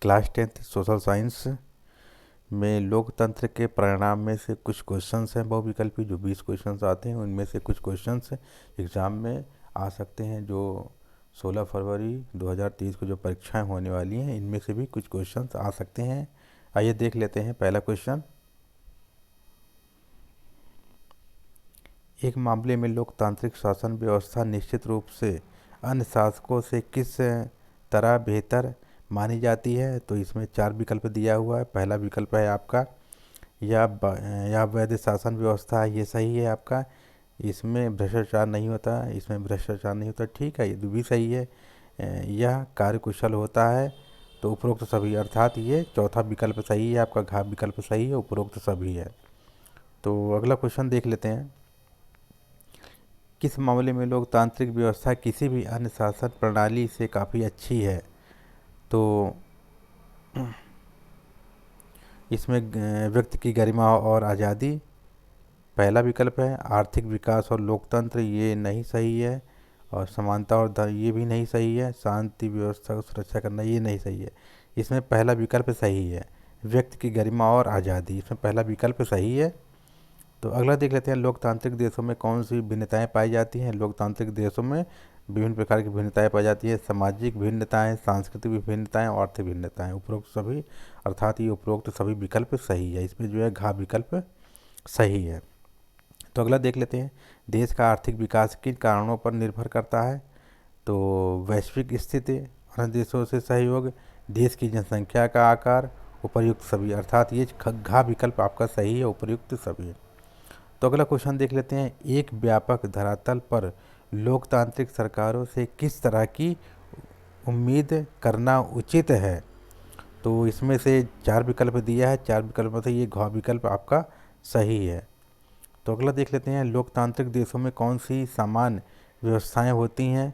Class 10th social science में लोकतंत्र के परिणाम में से कुछ क्वेश्चंस हैं बहुविकल्पी, जो 20 क्वेश्चंस आते हैं उनमें से कुछ क्वेश्चंस एग्ज़ाम में आ सकते हैं। जो 16 फरवरी 2023 को जो परीक्षाएं होने वाली हैं इनमें से भी कुछ क्वेश्चंस आ सकते हैं। आइए देख लेते हैं पहला क्वेश्चन। एक मामले में लोकतांत्रिक शासन व्यवस्था निश्चित रूप से अन्य शासकों से किस तरह बेहतर मानी जाती है? तो इसमें 4 विकल्प दिया हुआ है। पहला विकल्प है आपका या वैध शासन व्यवस्था है, ये सही है आपका। इसमें भ्रष्टाचार नहीं होता, इसमें भ्रष्टाचार नहीं होता, ठीक है, ये भी सही है। यह कार्यकुशल होता है, तो उपरोक्त सभी, अर्थात ये चौथा विकल्प सही है आपका, घ विकल्प सही है, उपरोक्त सभी है। तो अगला क्वेश्चन देख लेते हैं। किस मामले में लोकतांत्रिक व्यवस्था किसी भी अन्य शासन प्रणाली से काफ़ी अच्छी है? तो इसमें व्यक्ति की गरिमा और आज़ादी पहला विकल्प है। आर्थिक विकास और लोकतंत्र ये नहीं सही है। और समानता और ये भी नहीं सही है। शांति व्यवस्था को सुरक्षा करना ये नहीं सही है। इसमें पहला विकल्प सही है, व्यक्ति की गरिमा और आज़ादी, इसमें पहला विकल्प सही है। तो अगला देख लेते हैं, लोकतांत्रिक देशों में कौन सी भिन्नताएं पाई जाती हैं? लोकतांत्रिक देशों में विभिन्न प्रकार की भिन्नताएं पाई जाती है। सामाजिक भिन्नताएं, सांस्कृतिक भिन्नताएं और आर्थिक भिन्नताएं, उपरोक्त सभी, अर्थात ये उपरोक्त सभी विकल्प सही है। इसमें जो है घ विकल्प सही है। तो अगला देख लेते हैं, देश का आर्थिक विकास किन कारणों पर निर्भर करता है? तो वैश्विक स्थिति, अन्य देशों से सहयोग, देश की जनसंख्या का आकार, उपर्युक्त सभी, अर्थात ये घ विकल्प आपका सही है, उपर्युक्त सभी। तो अगला क्वेश्चन देख लेते हैं, एक व्यापक धरातल पर लोकतांत्रिक सरकारों से किस तरह की उम्मीद करना उचित है? तो इसमें से 4 विकल्प दिया है, 4 विकल्प में से ये घ विकल्प आपका सही है। तो अगला देख लेते हैं, लोकतांत्रिक देशों में कौन सी सामान्य व्यवस्थाएं होती हैं?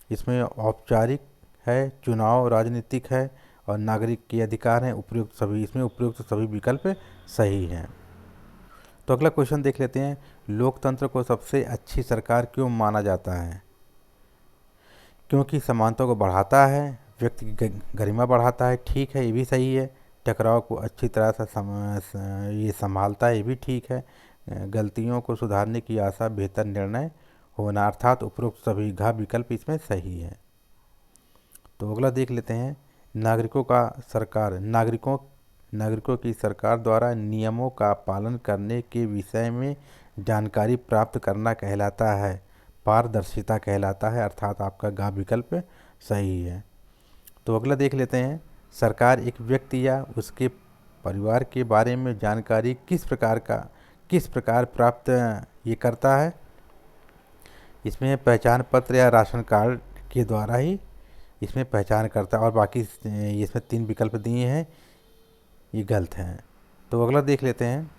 इसमें औपचारिक है, चुनाव राजनीतिक है और नागरिक के अधिकार हैं, उपयुक्त सभी, इसमें उपयुक्त सभी विकल्प सही हैं। तो अगला क्वेश्चन देख लेते हैं, लोकतंत्र को सबसे अच्छी सरकार क्यों माना जाता है? क्योंकि समानता को बढ़ाता है, व्यक्ति की गरिमा बढ़ाता है, ठीक है, ये भी सही है। टकराव को अच्छी तरह से ये संभालता है, ये भी ठीक है। गलतियों को सुधारने की आशा, बेहतर निर्णय होना, अर्थात उपरोक्त सभी घ विकल्प इसमें सही है। तो अगला देख लेते हैं, नागरिकों की सरकार द्वारा नियमों का पालन करने के विषय में जानकारी प्राप्त करना कहलाता है, पारदर्शिता कहलाता है, अर्थात आपका घ विकल्प सही है। तो अगला देख लेते हैं, सरकार एक व्यक्ति या उसके परिवार के बारे में जानकारी किस प्रकार प्राप्त ये करता है? इसमें पहचान पत्र या राशन कार्ड के द्वारा ही इसमें पहचान करता है, और बाकी इसमें 3 विकल्प दिए हैं, ये गलत हैं। तो अगला देख लेते हैं,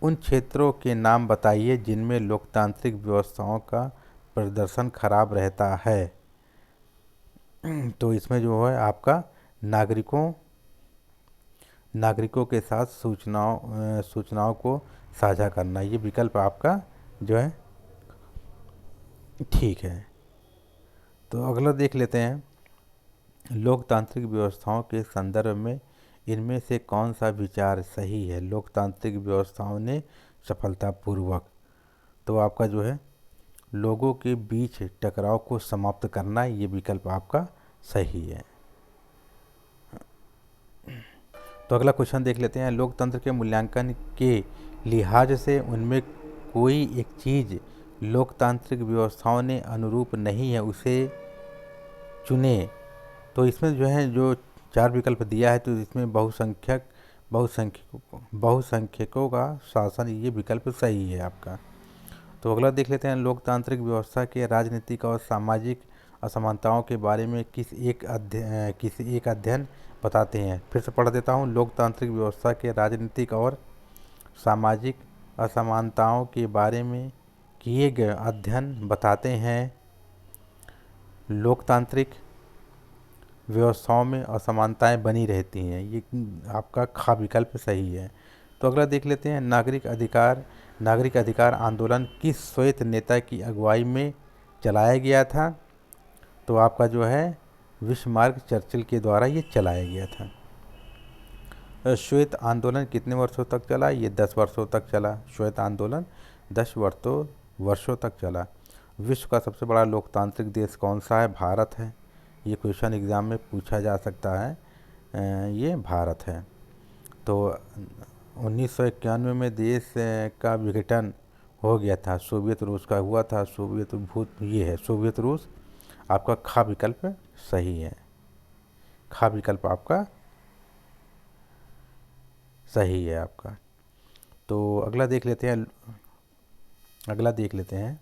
उन क्षेत्रों के नाम बताइए जिनमें लोकतांत्रिक व्यवस्थाओं का प्रदर्शन खराब रहता है। तो इसमें जो है आपका नागरिकों के साथ सूचनाओं को साझा करना, ये विकल्प आपका जो है ठीक है। तो अगला देख लेते हैं, लोकतांत्रिक व्यवस्थाओं के संदर्भ में इनमें से कौन सा विचार सही है? लोकतांत्रिक व्यवस्थाओं ने सफलतापूर्वक, तो आपका जो है लोगों के बीच टकराव को समाप्त करना, ये विकल्प आपका सही है। तो अगला क्वेश्चन देख लेते हैं, लोकतंत्र के मूल्यांकन के लिहाज से उनमें कोई एक चीज़ लोकतांत्रिक व्यवस्थाओं ने अनुरूप नहीं है, उसे चुने। तो इसमें जो है जो 4 विकल्प दिया है, तो इसमें बहुसंख्यकों का शासन, ये विकल्प सही है आपका। तो अगला देख लेते हैं, लोकतांत्रिक व्यवस्था के राजनीतिक और सामाजिक असमानताओं के बारे में किसी एक अध्ययन बताते हैं। फिर से पढ़ देता हूँ, लोकतांत्रिक व्यवस्था के राजनीतिक और सामाजिक असमानताओं के बारे में किए गए अध्ययन बताते हैं लोकतांत्रिक व्यवस्थाओं में असमानताएं बनी रहती हैं, ये आपका ख विकल्प सही है। तो अगला देख लेते हैं, नागरिक अधिकार आंदोलन किस श्वेत नेता की अगुवाई में चलाया गया था? तो आपका जो है बिस्मार्क चर्चिल के द्वारा ये चलाया गया था। श्वेत आंदोलन कितने वर्षों तक चला? ये 10 वर्षों तक चला। श्वेत आंदोलन 10 वर्षों तक चला। विश्व का सबसे बड़ा लोकतांत्रिक देश कौन सा है? भारत है। ये क्वेश्चन एग्ज़ाम में पूछा जा सकता है। ये भारत है। तो 1991 में देश का विघटन हो गया था, सोवियत रूस का हुआ था। सोवियत रूस। आपका खा विकल्प सही है। खा विकल्प आपका सही है आपका। तो अगला देख लेते हैं।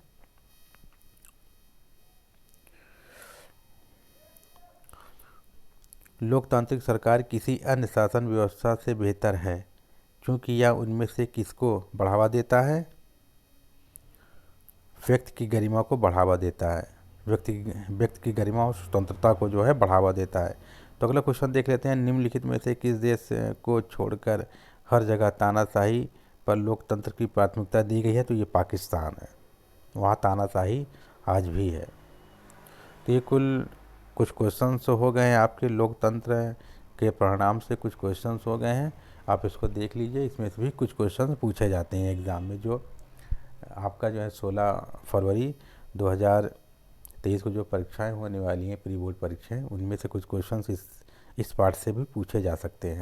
लोकतांत्रिक सरकार किसी अन्य शासन व्यवस्था से बेहतर है क्योंकि यह उनमें से किसको बढ़ावा देता है? व्यक्ति की गरिमा को बढ़ावा देता है। व्यक्ति की गरिमा और स्वतंत्रता को जो है बढ़ावा देता है। तो अगला क्वेश्चन देख लेते हैं। निम्नलिखित में से किस देश को छोड़कर हर जगह तानाशाही पर लोकतंत्र की प्राथमिकता दी गई है? तो ये पाकिस्तान है। वहाँ तानाशाही आज भी है। तो ये कुछ क्वेश्चंस हो गए हैं आपके लोकतंत्र के परिणाम से, कुछ क्वेश्चंस हो गए हैं। आप इसको देख लीजिए। इसमें से भी कुछ क्वेश्चंस पूछे जाते हैं एग्ज़ाम में। जो आपका जो है 16 फरवरी 2023 को जो परीक्षाएं होने वाली हैं, प्री बोर्ड परीक्षाएं, उनमें से कुछ क्वेश्चंस इस पार्ट से भी पूछे जा सकते हैं।